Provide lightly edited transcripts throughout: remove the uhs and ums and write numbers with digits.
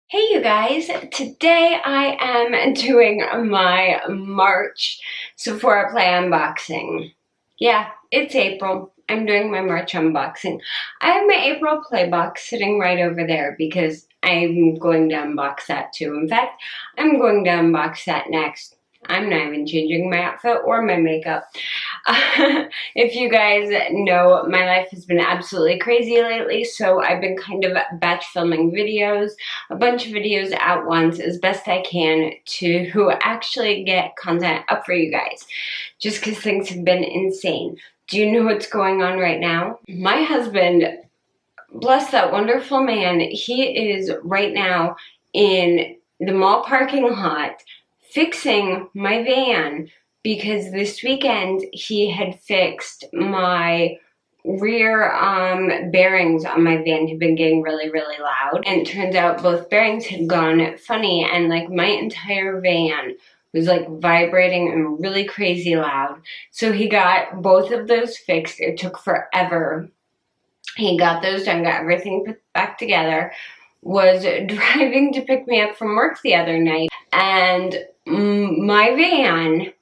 Hey you guys, today I am doing my March Sephora Play unboxing. Yeah, it's April. I'm doing my March unboxing. I have my April Play box sitting right over there because I'm going to unbox that too. In fact, I'm going to unbox that next. I'm not even changing my outfit or my makeup. If you guys know, my life has been absolutely crazy lately, so I've been kind of batch filming videos, a bunch of videos at once as best I can to actually get content up for you guys, just because things have been insane. Do you know what's going on right now? My husband, bless that wonderful man, he is right now in the mall parking lot fixing my van because this weekend he had fixed my rear bearings on my van had been getting really loud, and it turns out both bearings had gone funny and like my entire van was like vibrating and really crazy loud. So he got both of those fixed. It took forever. He got those done, got everything put back together, was driving to pick me up from work the other night, and my van,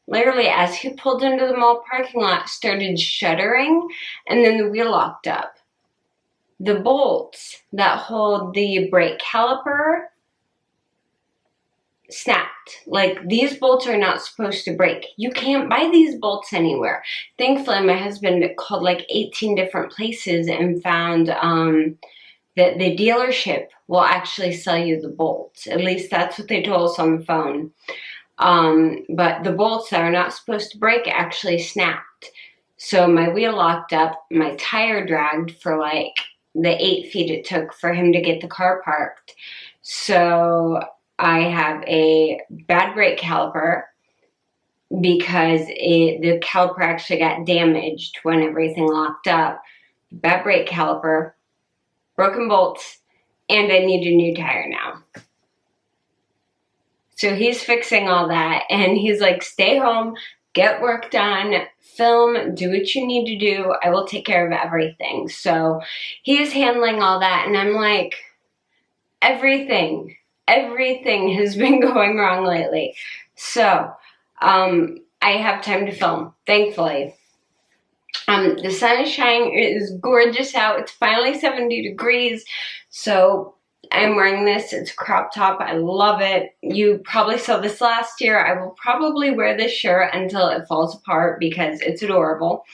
literally as he pulled into the mall parking lot, started shuddering, and then the wheel locked up. The bolts that hold the brake caliper snapped. Like, these bolts are not supposed to break. You can't buy these bolts anywhere. Thankfully, my husband called like 18 different places and found that the dealership will actually sell you the bolts. At least that's what they told us on the phone. But the bolts that are not supposed to break actually snapped. So my wheel locked up, my tire dragged for like the 8 feet it took for him to get the car parked. So I have a bad brake caliper because the caliper actually got damaged when everything locked up. Bad brake caliper, broken bolts, and I need a new tire now. So he's fixing all that, and he's like, stay home, get work done, film, do what you need to do, I will take care of everything. So he's handling all that, and I'm like, everything has been going wrong lately. So I have time to film, thankfully. The sun is shining, it is gorgeous out, it's finally 70 degrees, so I'm wearing this, it's a crop top, I love it. You probably saw this last year. I will probably wear this shirt until it falls apart because it's adorable.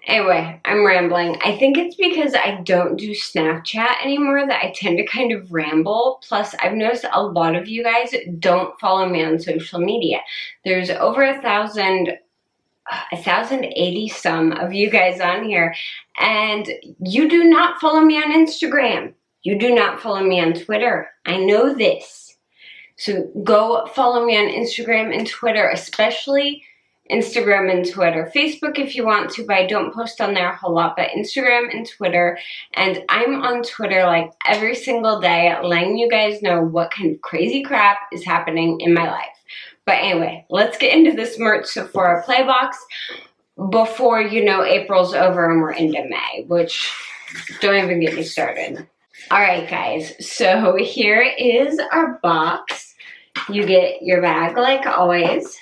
Anyway, I'm rambling. I think it's because I don't do Snapchat anymore that I tend to kind of ramble. Plus, I've noticed a lot of you guys don't follow me on social media. There's over 1,080 some of you guys on here, and you do not follow me on Instagram. You do not follow me on Twitter. I know this. So go follow me on Instagram and Twitter, especially Instagram and Twitter. Facebook if you want to, but I don't post on there a whole lot, but Instagram and Twitter. And I'm on Twitter like every single day, letting you guys know what kind of crazy crap is happening in my life. But anyway, let's get into this merch Sephora Play box before, you know, April's over and we're into May, which don't even get me started. Alright guys, so here is our box. You get your bag like always,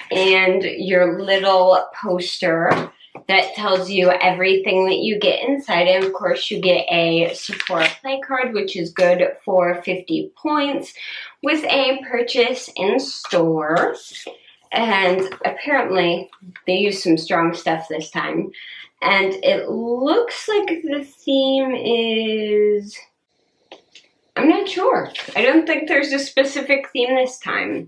and your little poster that tells you everything that you get inside. And of course you get a Sephora Play card, which is good for 50 points with a purchase in store. And apparently they use some strong stuff this time. And it looks like the theme is, I'm not sure. I don't think there's a specific theme this time.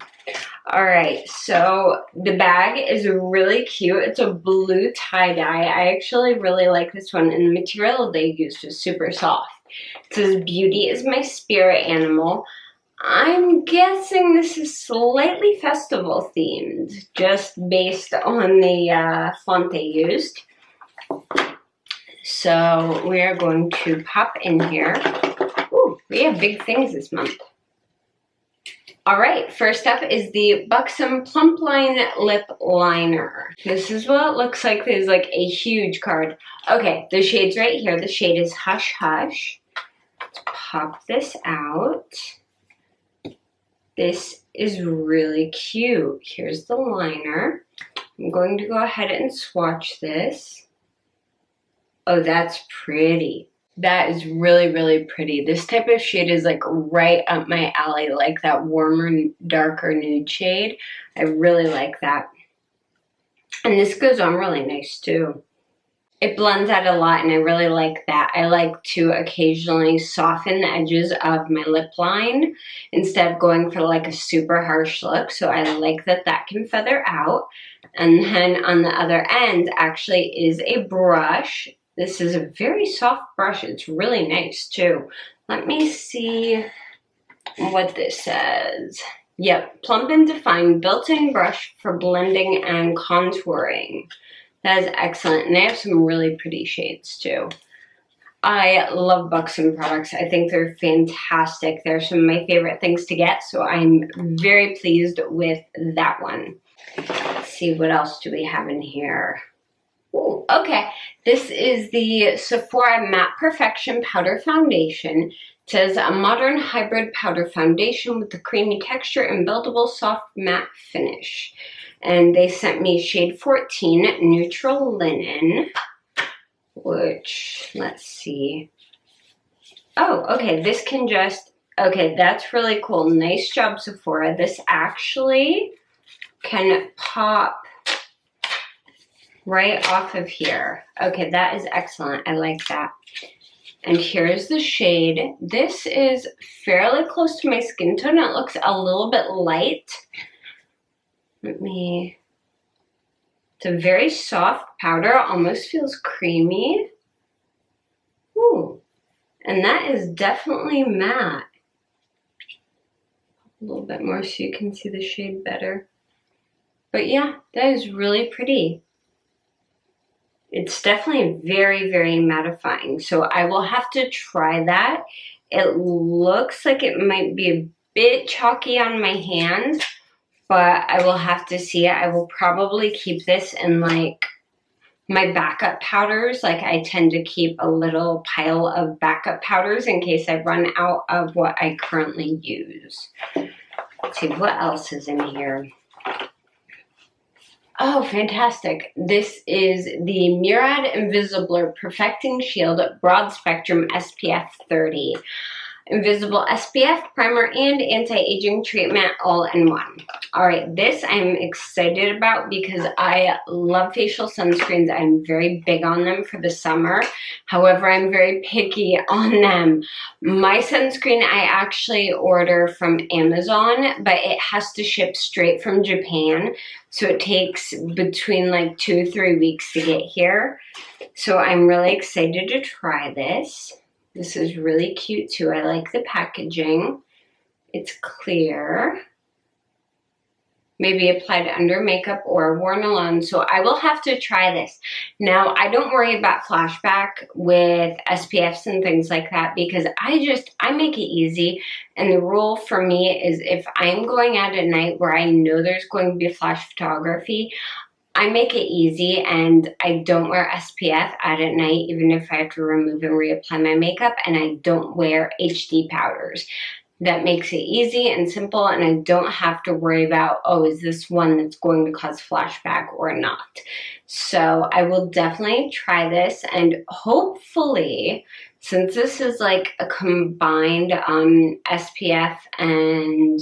Alright, so the bag is really cute. It's a blue tie-dye. I actually really like this one, and the material they used was super soft. It says, beauty is my spirit animal. I'm guessing this is slightly festival themed, just based on the font they used. So we are going to pop in here. Ooh, we have big things this month. Alright, first up is the Buxom Plump Line Lip Liner. This is what it looks like. There's like a huge card. Okay, the shade's right here. The shade is Hush Hush. Let's pop this out. This is really cute. Here's the liner. I'm going to go ahead and swatch this. Oh, that's pretty. That is really, really pretty. This type of shade is like right up my alley, like that warmer, darker nude shade. I really like that. And this goes on really nice too. It blends out a lot and I really like that. I like to occasionally soften the edges of my lip line instead of going for like a super harsh look. So I like that that can feather out. And then on the other end actually is a brush. This is a very soft brush. It's really nice too. Let me see what this says. Yep, plump and defined built-in brush for blending and contouring. That is excellent, and they have some really pretty shades too. I love Buxom products. I think they're fantastic. They're some of my favorite things to get, so I'm very pleased with that one. Let's see, what else do we have in here? Ooh, okay, this is the Sephora Matte Perfection Powder Foundation. It says a modern hybrid powder foundation with a creamy texture and buildable soft matte finish. And they sent me shade 14, Neutral Linen, which, let's see. Oh, okay, this can just, okay, that's really cool. Nice job, Sephora. This actually can pop right off of here. Okay, that is excellent. I like that. And here's the shade. This is fairly close to my skin tone. It looks a little bit light. It's a very soft powder, almost feels creamy. Ooh, and that is definitely matte. A little bit more so you can see the shade better. But yeah, that is really pretty. It's definitely very, very mattifying. So I will have to try that. It looks like it might be a bit chalky on my hands, but I will have to see it. I will probably keep this in like my backup powders. Like I tend to keep a little pile of backup powders in case I run out of what I currently use. Let's see, what else is in here? Oh, fantastic. This is the Murad Invisibler Perfecting Shield Broad Spectrum SPF 30. Invisible SPF, primer, and anti-aging treatment all in one. All right, this I'm excited about because I love facial sunscreens. I'm very big on them for the summer. However, I'm very picky on them. My sunscreen I actually order from Amazon, but it has to ship straight from Japan. So it takes between like 2 to 3 weeks to get here. So I'm really excited to try this. This is really cute too. I like the packaging. It's clear. Maybe applied under makeup or worn alone. So I will have to try this. Now, I don't worry about flashback with SPFs and things like that because I make it easy. And the rule for me is if I'm going out at night where I know there's going to be flash photography, I make it easy and I don't wear SPF out at night, even if I have to remove and reapply my makeup, and I don't wear HD powders. That makes it easy and simple, and I don't have to worry about, oh, is this one that's going to cause flashback or not? So I will definitely try this, and hopefully, since this is like a combined SPF and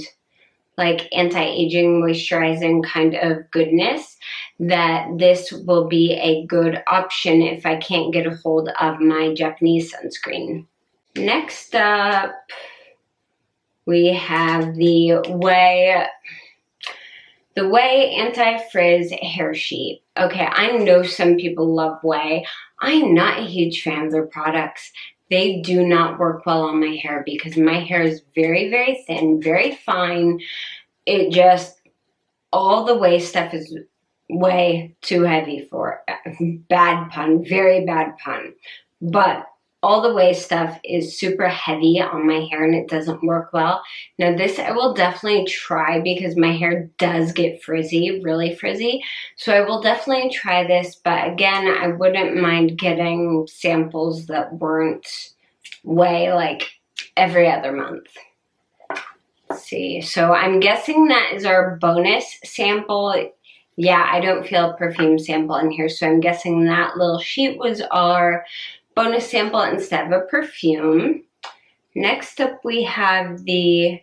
like anti-aging, moisturizing kind of goodness, that this will be a good option if I can't get a hold of my Japanese sunscreen. Next up, we have the Way Anti-Frizz Hair Sheet. Okay, I know some people love Way. I'm not a huge fan of their products. They do not work well on my hair because my hair is very, very thin, very fine. It just, all the Way stuff is way too heavy for it. Bad pun, very bad pun. But all the Way stuff is super heavy on my hair and it doesn't work well. Now this I will definitely try because my hair does get frizzy, really frizzy. So I will definitely try this, but again, I wouldn't mind getting samples that weren't Way, like every other month. Let's see, so I'm guessing that is our bonus sample. Yeah, I don't feel a perfume sample in here, so I'm guessing that little sheet was our bonus sample instead of a perfume. Next up we have the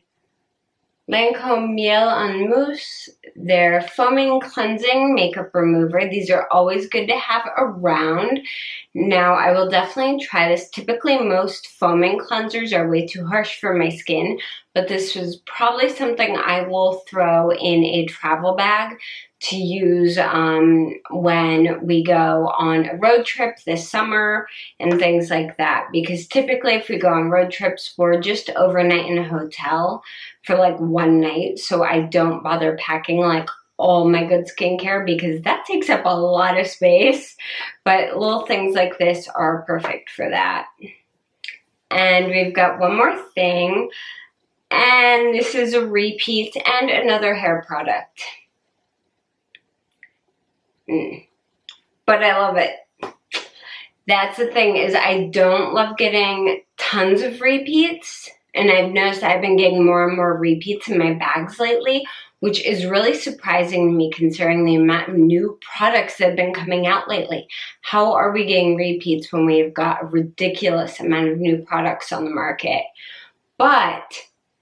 Lancome Miel en Mousse, their foaming cleansing makeup remover. These are always good to have around. Now, I will definitely try this. Typically, most foaming cleansers are way too harsh for my skin, but this was probably something I will throw in a travel bag to use when we go on a road trip this summer and things like that. Because typically if we go on road trips, we're just overnight in a hotel for like one night. So I don't bother packing like all my good skincare because that takes up a lot of space. But little things like this are perfect for that. And we've got one more thing. And this is a repeat and another hair product. But I love it. That's the thing, is I don't love getting tons of repeats, and I've noticed I've been getting more and more repeats in my bags lately, which is really surprising to me considering the amount of new products that have been coming out lately. How are we getting repeats when we've got a ridiculous amount of new products on the market? But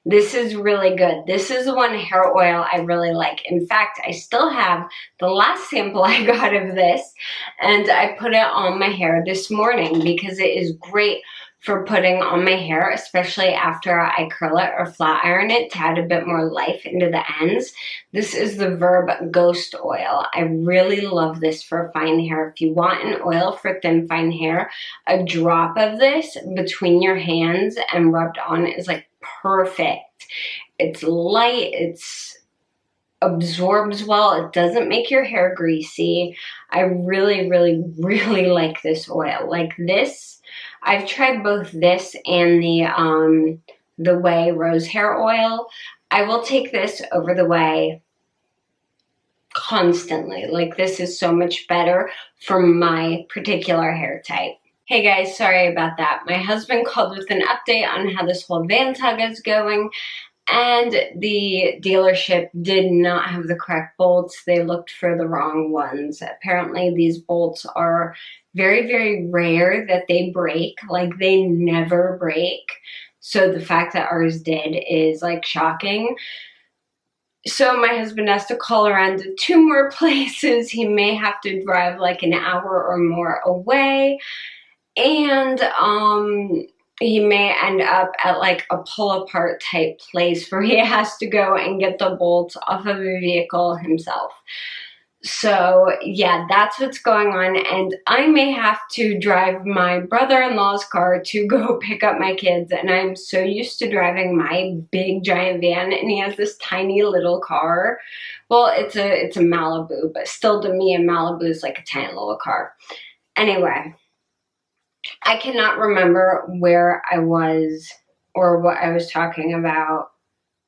this is really good. This is the one hair oil I really like. In fact, I still have the last sample I got of this, and I put it on my hair this morning because it is great for putting on my hair, especially after I curl it or flat iron it to add a bit more life into the ends. This is the Verb Ghost Oil. I really love this for fine hair. If you want an oil for thin, fine hair, a drop of this between your hands and rubbed on is like perfect. It's light, it's absorbs well, it doesn't make your hair greasy. I really, really, really like this oil. Like this, I've tried both this and the Way Rose Hair Oil. I will take this over the Way constantly. Like this is so much better for my particular hair type. Hey guys, sorry about that. My husband called with an update on how this whole van saga is going, and the dealership did not have the correct bolts. They looked for the wrong ones. Apparently these bolts are very, very rare that they break. Like they never break. So the fact that ours did is like shocking. So my husband has to call around to 2 more places. He may have to drive like an hour or more away. And he may end up at like a pull-apart type place where he has to go and get the bolts off of a vehicle himself. So yeah, that's what's going on, and I may have to drive my brother-in-law's car to go pick up my kids, and I'm so used to driving my big giant van, and he has this tiny little car. Well, it's a Malibu, but still to me a Malibu is like a tiny little car. Anyway, I cannot remember where I was or what I was talking about.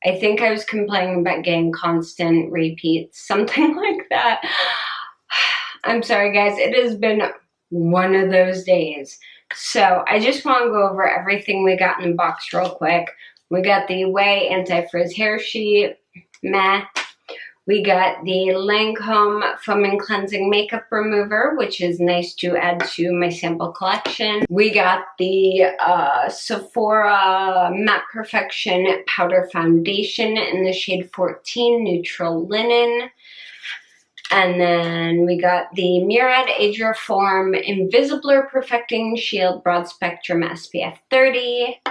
I think I was complaining about getting constant repeats, something like that. I'm sorry guys, it has been one of those days. So I just want to go over everything we got in the box real quick. We got the Way Anti-Frizz Hair Sheet, meh. We got the Lancome Foaming Cleansing Makeup Remover, which is nice to add to my sample collection. We got the Sephora Matte Perfection Powder Foundation in the shade 14, Neutral Linen. And then we got the Murad Age Reform Invisibler Perfecting Shield Broad Spectrum SPF 30.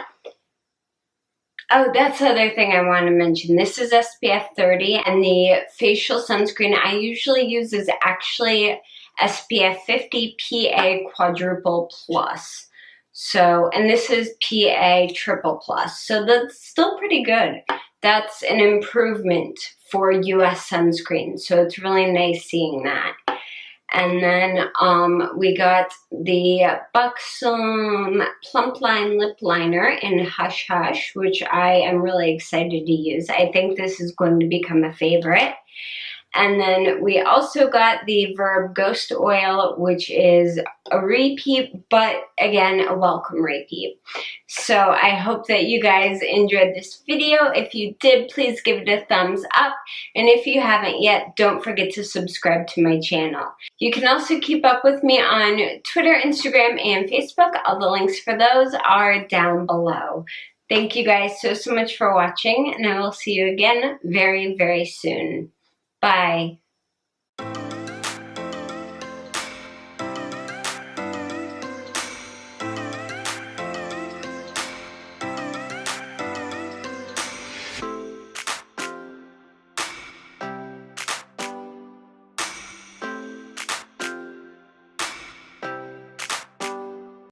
Oh, that's the other thing I want to mention. This is SPF 30, and the facial sunscreen I usually use is actually SPF 50 PA Quadruple Plus. So, and this is PA Triple Plus. So that's still pretty good. That's an improvement for US sunscreen. So it's really nice seeing that. And then we got the Buxom Plump Line Lip Liner in Hush Hush, which I am really excited to use. I think this is going to become a favorite. And then we also got the Verb Ghost Oil, which is a repeat, but again, a welcome repeat. So I hope that you guys enjoyed this video. If you did, please give it a thumbs up. And if you haven't yet, don't forget to subscribe to my channel. You can also keep up with me on Twitter, Instagram, and Facebook. All the links for those are down below. Thank you guys so much for watching, and I will see you again very, very soon. Bye.